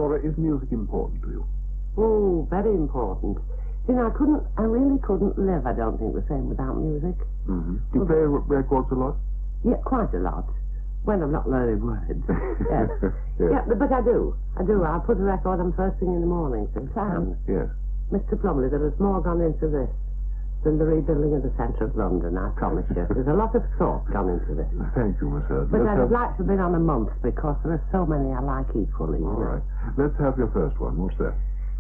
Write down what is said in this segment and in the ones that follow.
Thora, is music important to you? Oh, very important. You know, I really couldn't live, I don't think, the same without music. Mm-hmm. Do you play records a lot? Yeah, quite a lot. When I'm not learning words. Yes. Yeah, but I do. I'll put a record on first thing in the morning to plan. Yes. Mr. Plomley, there has more gone into this than the rebuilding of the centre of London, I promise you. There's a lot of thought gone into this. Thank you, Miss Hird. But I'd like to have been on a month because there are so many I like equally. All right. Let's have your first one. What's that?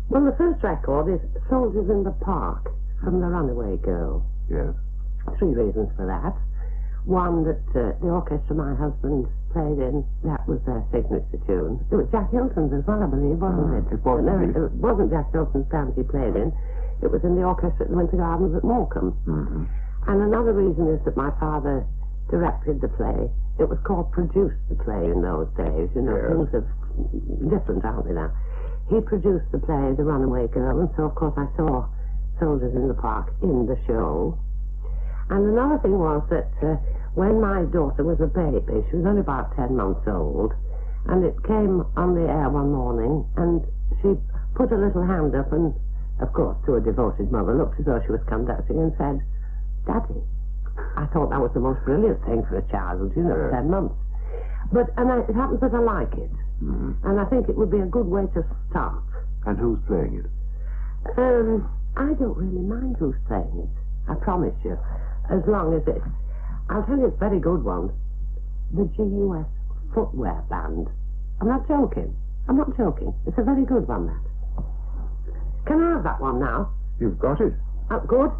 Well, the first record is Soldiers in the Park from The Runaway Girl. Yes. 3 reasons for that. One, that the orchestra my husband played in, that was their signature tune. It was Jack Hilton's as well, I believe, wasn't it? It was. No, it wasn't Jack Hilton's band he played in. It was in the orchestra at the Winter Gardens at Morecambe. Mm-hmm. And another reason is that my father directed the play. It was called Produced the Play in those days. You know, things are different, aren't they now? He produced the play, The Runaway Girl, and so, of course, I saw Soldiers in the Park in the show. And another thing was that when my daughter was a baby, she was only about 10 months old, and it came on the air one morning, and she put a little hand up and, of course, to a devoted mother, looked as though she was conducting and said, "Daddy." I thought that was the most brilliant thing for a child, you know, 10 months. But, it happens that I like it. Mm-hmm. And I think it would be a good way to start. And who's playing it? I don't really mind who's playing it, I promise you, as long as it's... I'll tell you it's a very good one. The GUS Footwear Band. I'm not joking. It's a very good one, that. Can I have that one now? You've got it. Good.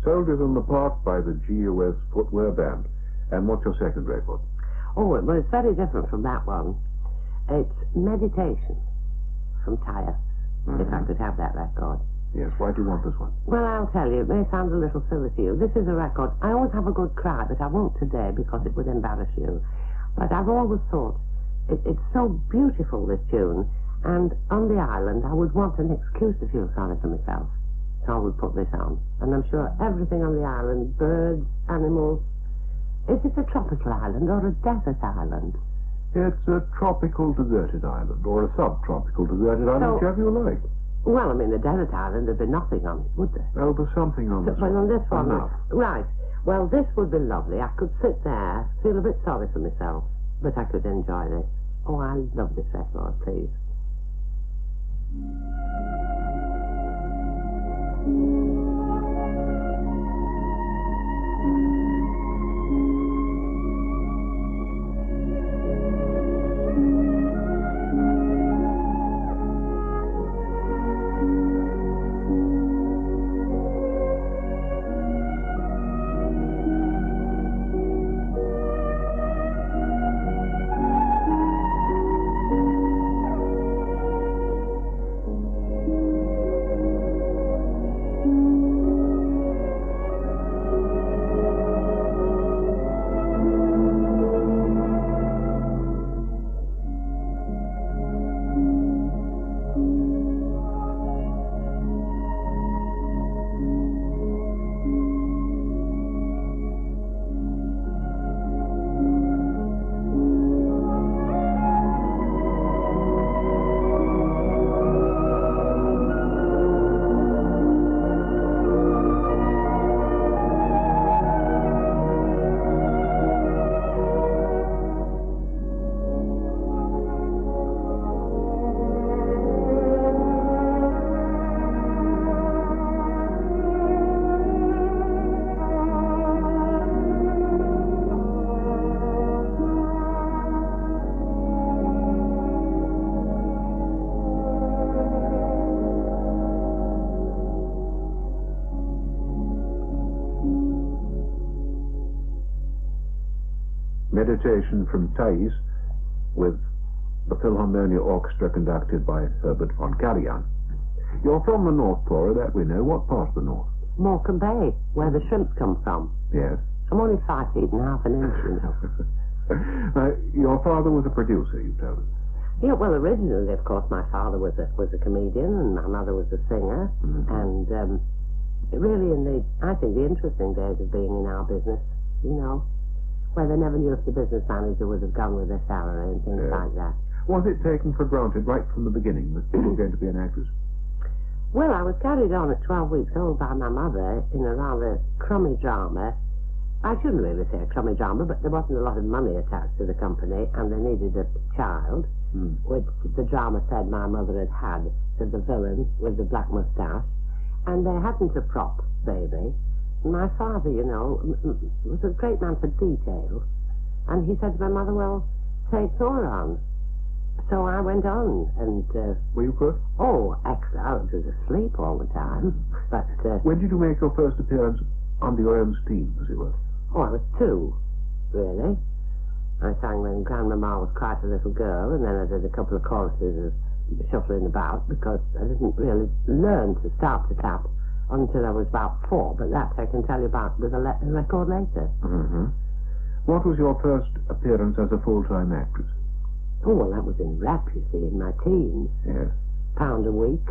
Soldiers in the Park by the GUS Footwear Band. And what's your second record? Oh, well, it's very different from that one. It's Meditation from Thaïs, if I could have that record. Yes, why do you want this one? Well, I'll tell you, it may sound a little silly to you. This is a record. I always have a good cry, but I won't today because it would embarrass you. But I've always thought it's so beautiful, this tune, and on the island I would want an excuse to feel sorry for myself. So I would put this on. And I'm sure everything on the island, birds, animals... Is it a tropical island or a desert island? It's a tropical deserted island, or a subtropical deserted island, whichever you like. Well, I mean, the desert island, there'd be nothing on it, would there? Oh, there's something on this one. On this one, enough. Right. Well, this would be lovely. I could sit there, feel a bit sorry for myself, but I could enjoy this. Oh, I love this record, please. Meditation from Thaïs with the Philharmonia Orchestra conducted by Herbert von Karajan. You're from the north, Thora, that we know. What part of the north? Morecambe Bay, where the shrimps come from. Yes. I'm only 5 feet and a half an inch, you know. Your father was a producer, you told us. Yeah, well, originally, of course, my father was a comedian and my mother was a singer. And really, I think the interesting days of being in our business, you know, where they never knew if the business manager would have gone with their salary and things like that. Was it taken for granted right from the beginning that you were going to be an actress? Well, I was carried on at 12 weeks old by my mother in a rather crummy drama. I shouldn't really say a crummy drama, but there wasn't a lot of money attached to the company, and they needed a child, which the drama said my mother had had to the villain with the black moustache, and they hadn't a prop baby. My father, you know, was a great man for detail, and he said to my mother, well, take Thora on. So I went on, and... Were you good? Oh, excellent. I was asleep all the time, but... When did you make your first appearance under your own steam, as it were? Oh, I was 2, really. I sang when Grandmama was quite a little girl, and then I did a couple of choruses of shuffling about, because I didn't really learn to start to tap until I was about 4, but that I can tell you about with a record later. What was your first appearance as a full-time actress? Oh, well, that was in rep, you see, in my teens. Yes. £1 a week.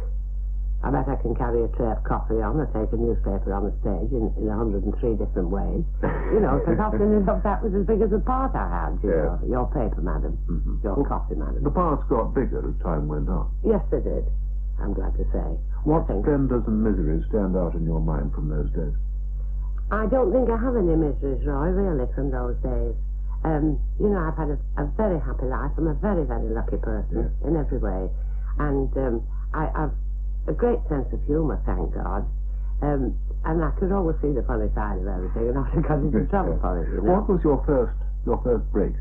I bet I can carry a tray of coffee on or take a newspaper on the stage in 103 different ways. You know, because often enough that was as big as the part I had, you know. Your paper, madam. Your coffee, madam. The parts got bigger as time went on. Yes, they did, I'm glad to say. What splendours and miseries stand out in your mind from those days? I don't think I have any miseries, Roy, really, from those days. You know, I've had a very happy life. I'm a very, very lucky person in every way. And I've a great sense of humour, thank God. And I could always see the funny side of everything, and I got into trouble for it, you know. What was your first break?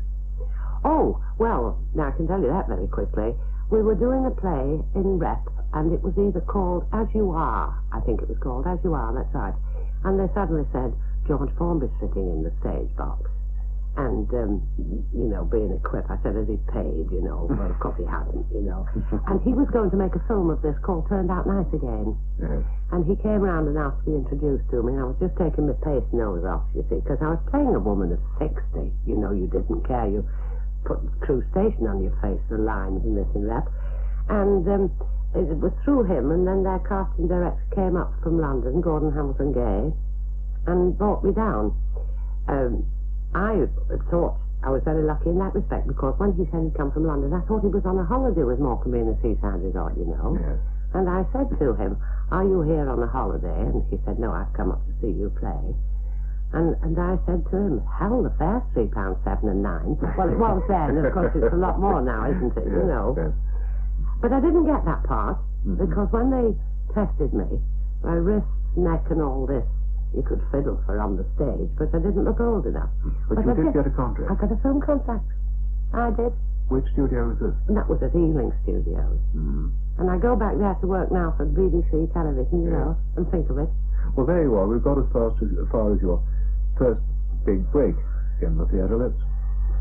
Oh, well, now I can tell you that very quickly. We were doing a play in rep, and it was either called As You Are. I think it was called As You Are, that's right. And they suddenly said, George Formby's sitting in the stage box. And, you know, being a quip, I said, has he paid, you know? Well, of course he hadn't, you know. And he was going to make a film of this called Turned Out Nice Again. And he came round and asked to be introduced to me, and I was just taking my paste nose off, you see, because I was playing a woman of 60. You know, you didn't care. You put Crew Station on your face, the lines and this and that. And it was through him, and then their casting director came up from London, Gordon Hamilton Gay, and brought me down. I thought I was very lucky in that respect, because when he said he'd come from London, I thought he was on a holiday with Morecambe in the Seaside Resort, you know. And I said to him, are you here on a holiday? And he said, no, I've come up to see you play. And I said to him, hell, the fare's £3, 7 and 9. Well, it was then, of course it's a lot more now, isn't it, you know. But I didn't get that part, because when they tested me, my wrists, neck and all this, you could fiddle for on the stage, but I didn't look old enough. But you did get a contract? I got a film contract. I did. Which studio was this? And that was at Ealing Studios. And I go back there to work now for BBC television, you know, and think of it. Well, there you are. We've got as far as your first big break in the theatre. Let's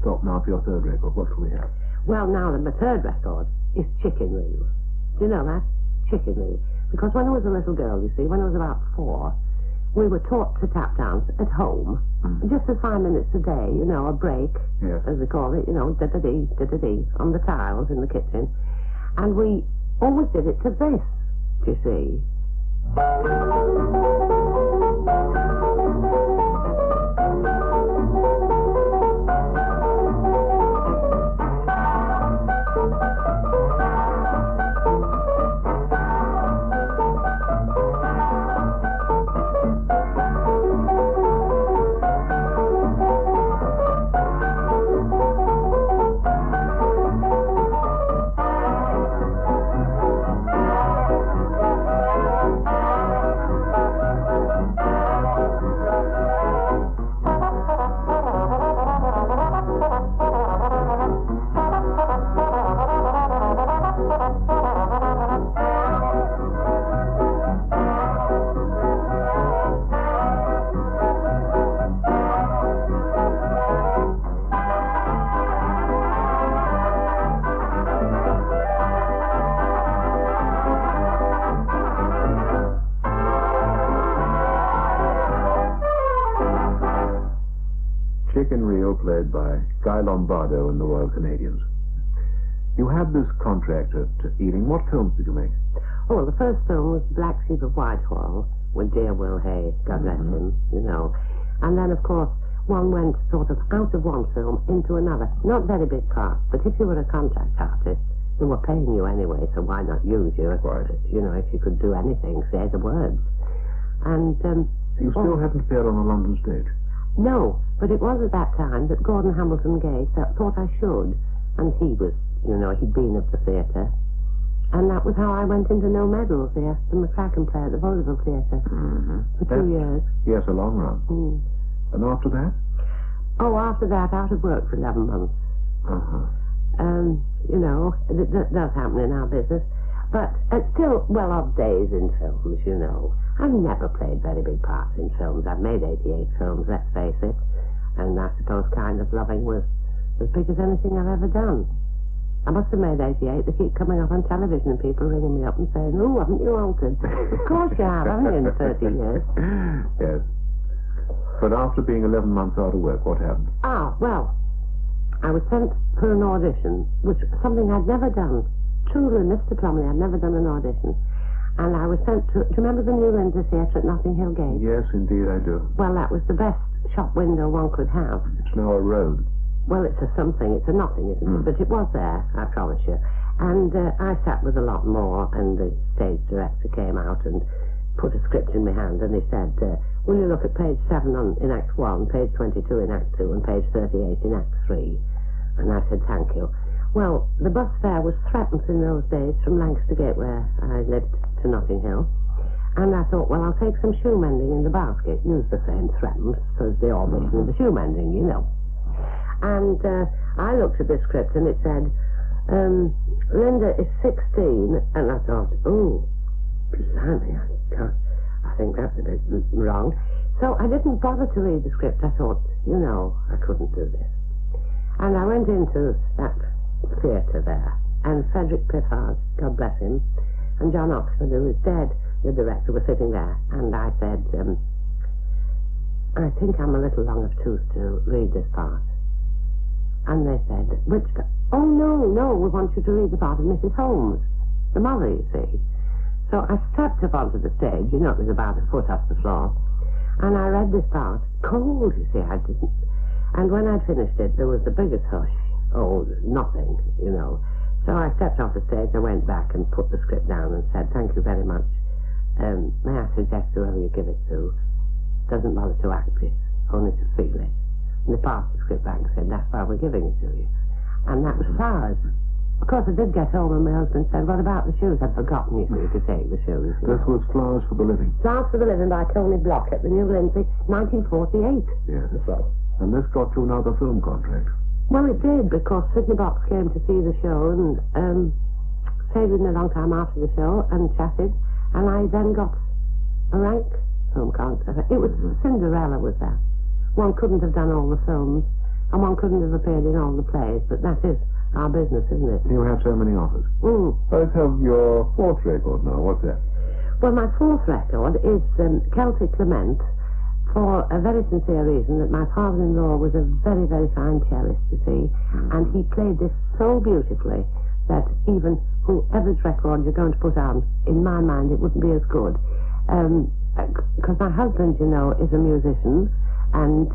stop now for your third record. What shall we have? Well, now, my third record is Chicken Reel. Do you know that? Chicken Reel. Because when I was a little girl, you see, when I was about 4, we were taught to tap dance at home, just for 5 minutes a day, you know, a break, as they call it, you know, da-da-dee, da-da-dee, on the tiles in the kitchen. And we always did it to this, do you see? Chicken Reel, played by Guy Lombardo and the Royal Canadians. You had this contract at Ealing. What films did you make? Oh, the first film was Black Sheep of Whitehall with dear Will Hay, God rest him, you know. And then, of course, one went sort of out of one film into another. Not very big parts, but if you were a contract artist, they were paying you anyway, so why not use you? Right. You know, if you could do anything, say the words. And you still hadn't appeared on a London stage? No, but it was at that time that Gordon Hamilton Gay thought I should, and he was, you know, he'd been at the theatre. And that was how I went into No Medals, the Aston McCracken play at the Vaudeville Theatre for 2 years. Yes, a long run. And after that? Oh, after that, out of work for 11 months. You know, that does happen in our business. But still, well, odd days in films, you know. I've never played very big parts in films. I've made 88 films, let's face it. And I suppose Kind of Loving was as big as anything I've ever done. I must have made 88. They keep coming up on television and people ringing me up and saying, oh, haven't you altered? Of course you have, haven't you, in 30 years? Yes. But after being 11 months out of work, what happened? Well, I was sent for an audition, which was something I'd never done. Truly, Mr. Plomley, I'd never done an audition. And I was sent to, do you remember the New Windsor Theatre at Notting Hill Gate? Yes, indeed I do. Well, that was the best shop window one could have. It's now a road. Well, it's a something, it's a nothing, isn't it? But it was there, I promise you. And I sat with a lot more, and the stage director came out and put a script in my hand, and he said, will you look at page 7 in Act 1, page 22 in Act 2, and page 38 in Act 3? And I said, thank you. Well, the bus fare was threepence in those days from Lancaster Gate, where I lived, to Notting Hill. And I thought, well, I'll take some shoe mending in the basket, use the same threepence as the audition of the shoe mending, you know. And I looked at the script and it said, Linda is 16, and I thought, oh, blimey, I think that's a bit wrong. So I didn't bother to read the script. I thought, you know, I couldn't do this. And I went into that theatre there, and Frederick Piffard, God bless him, and John Oxford, who is dead, the director, were sitting there, and I said, I think I'm a little long of tooth to read this part. And they said, which part? Oh, no, we want you to read the part of Mrs. Holmes, the mother, you see. So I stepped up onto the stage, you know, it was about a foot off the floor, and I read this part. Cold, you see, I didn't. And when I'd finished it, there was the biggest hush. Oh, nothing, you know. So I stepped off the stage, I went back and put the script down and said, thank you very much. May I suggest whoever you give it to doesn't bother to act it, only to feel it. And they passed the script back and said, that's why we're giving it to you. And that was Flowers. Of course, I did get home and my husband said, what about the shoes? I'd forgotten, you see, to take the shoes. This was Flowers for the Living. Flowers for the Living by Tony Block at the New Lindsay, 1948. Yes. And this got you another film contract. Well, it did, because Sydney Box came to see the show and stayed with me a long time after the show and chatted, and I then got a rank film contract. It was Cinderella was there. One couldn't have done all the films, and one couldn't have appeared in all the plays, but that is our business, isn't it? You have so many offers. Let's have your fourth record now. What's that? Well, my fourth record is Celtic Lament, for a very sincere reason that my father-in-law was a very, very fine cellist, you see, and he played this so beautifully that even whoever's record you're going to put on, in my mind, it wouldn't be as good. Because my husband, you know, is a musician, and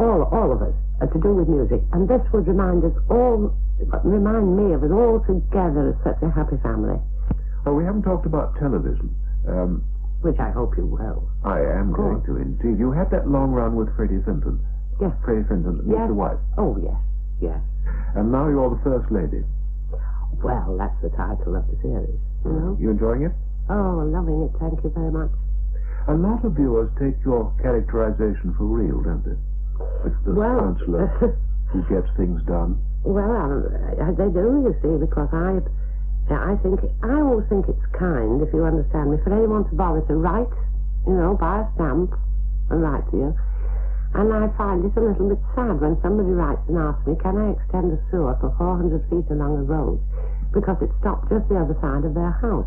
all of us are to do with music, and this would remind me of us all together as such a happy family. Oh, we haven't talked about television. Which I hope you will. I am going to, indeed. You had that long run with Freddie Fenton. Yes. Freddie Fenton, yes. Mr. White. Oh, yes. And now you're the First Lady. Well, that's the title of the series, you know. You enjoying it? Oh, loving it, thank you very much. A lot of viewers take your characterization for real, don't they? It's the counselor who gets things done. Well, they do, you see, because I always think it's kind, if you understand me, for anyone to bother to write, you know, buy a stamp and write to you. And I find it a little bit sad when somebody writes and asks me, can I extend a sewer for 400 feet along a road because it stopped just the other side of their house?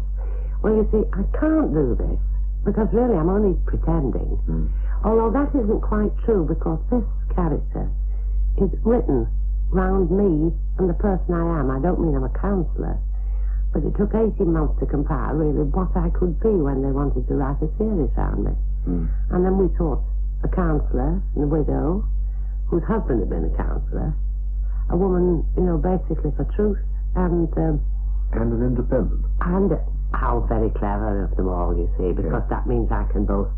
Well, you see, I can't do this because really I'm only pretending. Although that isn't quite true, because this character is written round me and the person I am. I don't mean I'm a counsellor, but it took 18 months to compile, really, what I could be when they wanted to write a series round me. And then we thought a counsellor and a widow, whose husband had been a counsellor, a woman, basically for truth, and an independent. And how very clever of them all, you see, because that means I can both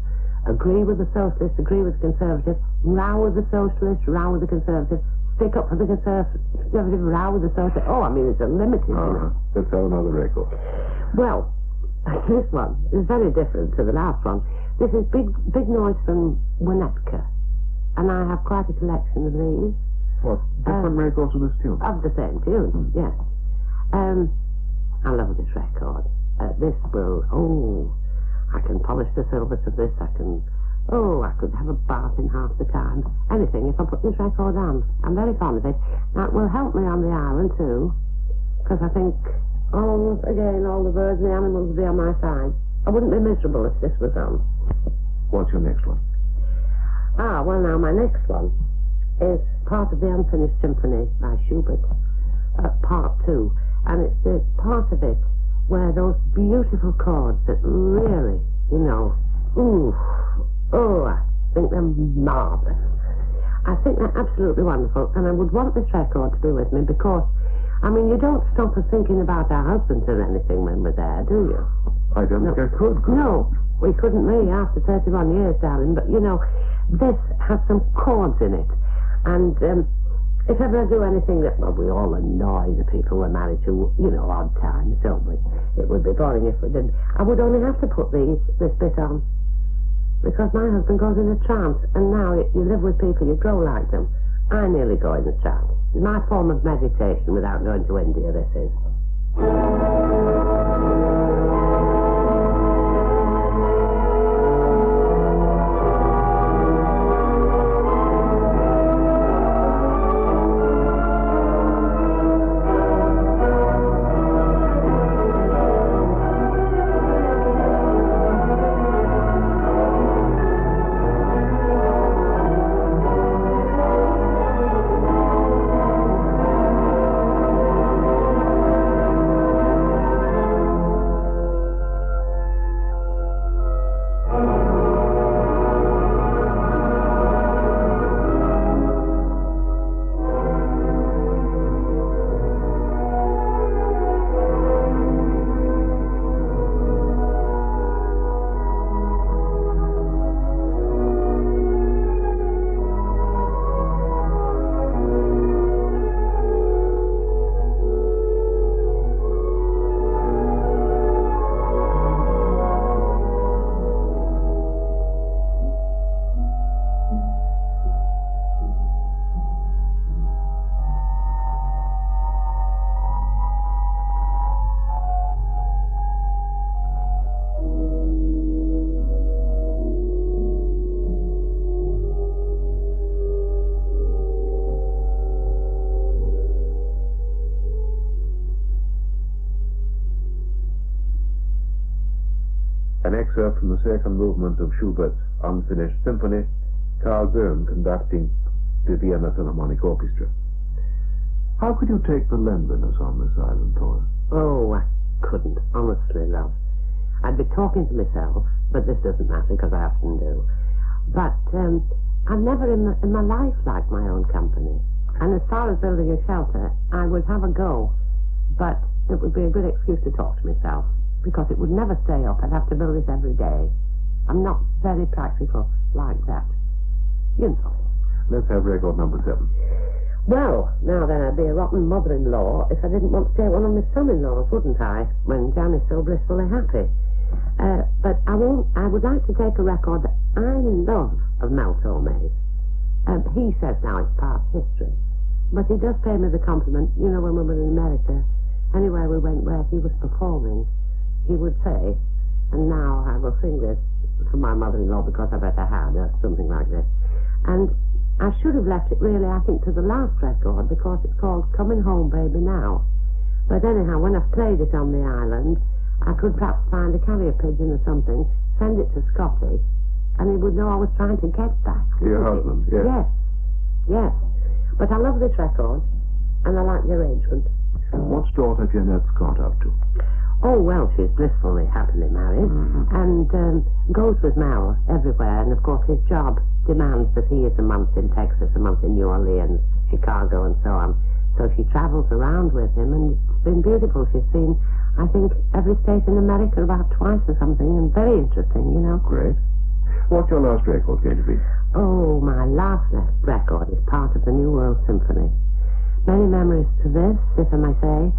agree with the socialist, agree with the conservative, row with the socialist, row with the conservative, stick up for the conservative, row with the socialist. Oh, I mean, it's unlimited, Let's have another record. Well, this one is very different to the last one. This is Big Noise from Winnetka, and I have quite a collection of these. What, different records of this tune? Of the same tune, yes. I love this record. This will, I can polish the silvers of this, I could have a bath in half the time. Anything, if I put this record on. I'm very fond of it. Now, it will help me on the island, too, because I think, all the birds and the animals will be on my side. I wouldn't be miserable if this was on. What's your next one? Well, now, my next one is part of the unfinished symphony by Schubert, part 2. And it's the part of it where those beautiful chords that really, I think they're marvellous. I think they're absolutely wonderful, and I would want this record to be with me because, you don't stop us thinking about our husbands or anything when we're there, do you? I don't think I could. No, we couldn't really after 31 years, darling, but, this has some chords in it, and, if ever I do anything that, we all annoy the people we're married to, odd times, don't we? It would be boring if we didn't. I would only have to put this bit on. Because my husband goes in a trance, and now you live with people, you grow like them. I nearly go in a trance. My form of meditation, without going to India, this is. An excerpt from the second movement of Schubert's unfinished symphony, Karl Bohm conducting the Vienna Philharmonic Orchestra. How could you take the loneliness on this island, Thora? Oh, I couldn't, honestly, love. I'd be talking to myself, but this doesn't matter because I often do. But I've never in my life liked my own company. And as far as building a shelter, I would have a go, but it would be a good excuse to talk to myself, because it would never stay up. I'd have to build it every day. I'm not very practical like that. Let's have record number 7. Well, now then, I'd be a rotten mother-in-law if I didn't want to take one of my son-in-laws, wouldn't I, when Jan is so blissfully happy. But I would like to take a record that I love of Mel Tormé's. He says now it's past history, but he does pay me the compliment, when we were in America, anywhere we went where he was performing, he would say, and now I will sing this for my mother-in-law because I bet I had, or something like this. And I should have left it really, I think, to the last record because it's called Coming Home, Baby, Now. But anyhow, when I've played it on the island, I could perhaps find a carrier pigeon or something, send it to Scotty, and he was always trying to get back. Your husband, yes. Yes, yes. But I love this record, and I like the arrangement. What's daughter Jeanette Scott up to? Oh, well, she's blissfully, happily married, and goes with Mel everywhere, and of course his job demands that he is a month in Texas, a month in New Orleans, Chicago, and so on. So she travels around with him, and it's been beautiful. She's seen, I think, every state in America about twice or something, and very interesting, you know. Great. What's your last record going to be? Oh, my last record is part of the New World Symphony. Many memories to this, if I may say.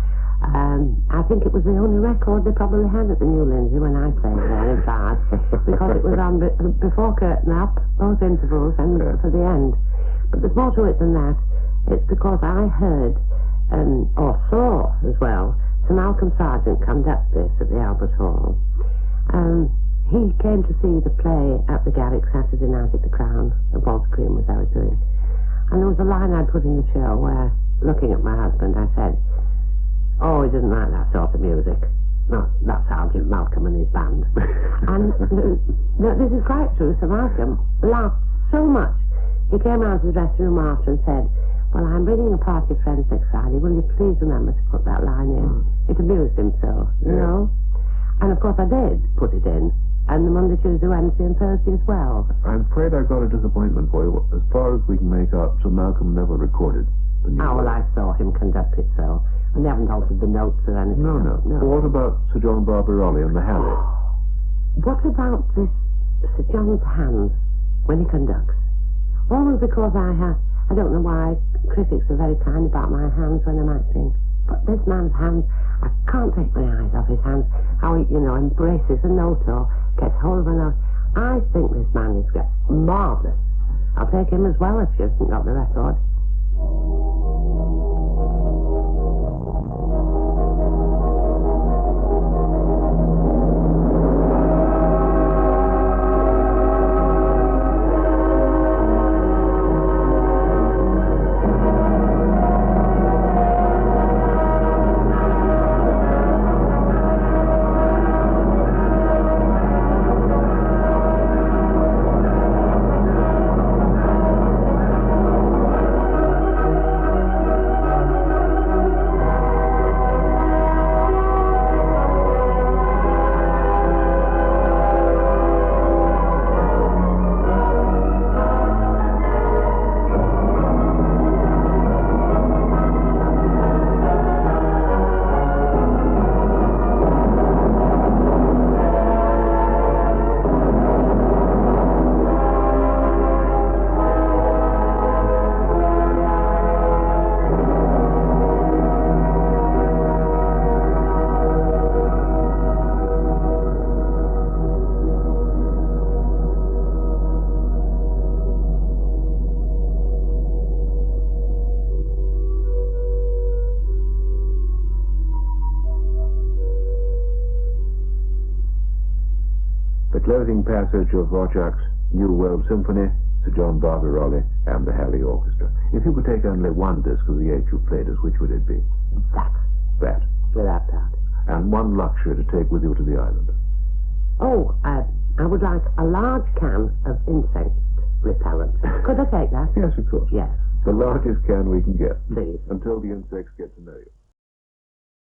I think it was the only record they probably had at the New Lindsay when I played there, in fact, because it was on before curtain up, both intervals, and for the end. But there's more to it than that. It's because I heard, or saw as well, Sir Malcolm Sargent conduct this at the Albert Hall. He came to see the play at the Garrick Saturday night at the Crown, and Walter Cream was out doing. And there was a line I put in the show where, looking at my husband, I said, "Oh, he doesn't like that sort of music." No, that's Sergeant Malcolm and his band. And this is quite true. Sir Malcolm laughed so much. He came round to the dressing room after and said, "Well, I'm bringing a party of friends next Friday. Will you please remember to put that line in?" It amused him so, you know. And of course I did put it in. And the Monday, Tuesday, Wednesday and Thursday as well. I'm afraid I've got a disappointment for you. As far as we can make out, Sir Malcolm never recorded the new well, I saw him conduct it so. And they haven't altered the notes or anything. No. Well, what about Sir John Barbarolli and the Halley? What about this Sir John's hands when he conducts? Only because I don't know why critics are very kind about my hands when I'm acting. But this man's hands, I can't take my eyes off his hands. How he, embraces a note or gets hold of a note. I think this man is marvellous. I'll take him as well if you haven't got the record. Closing passage of Wojciech's New World Symphony, Sir John Barbarolli and the Halley Orchestra. If you could take only one disc of the 8 you played us, which would it be? That. Without doubt. And one luxury to take with you to the island. Oh, I would like a large can of insect repellent. Could I take that? Yes, of course. Yes. The largest can we can get. Please. Until the insects get to know you.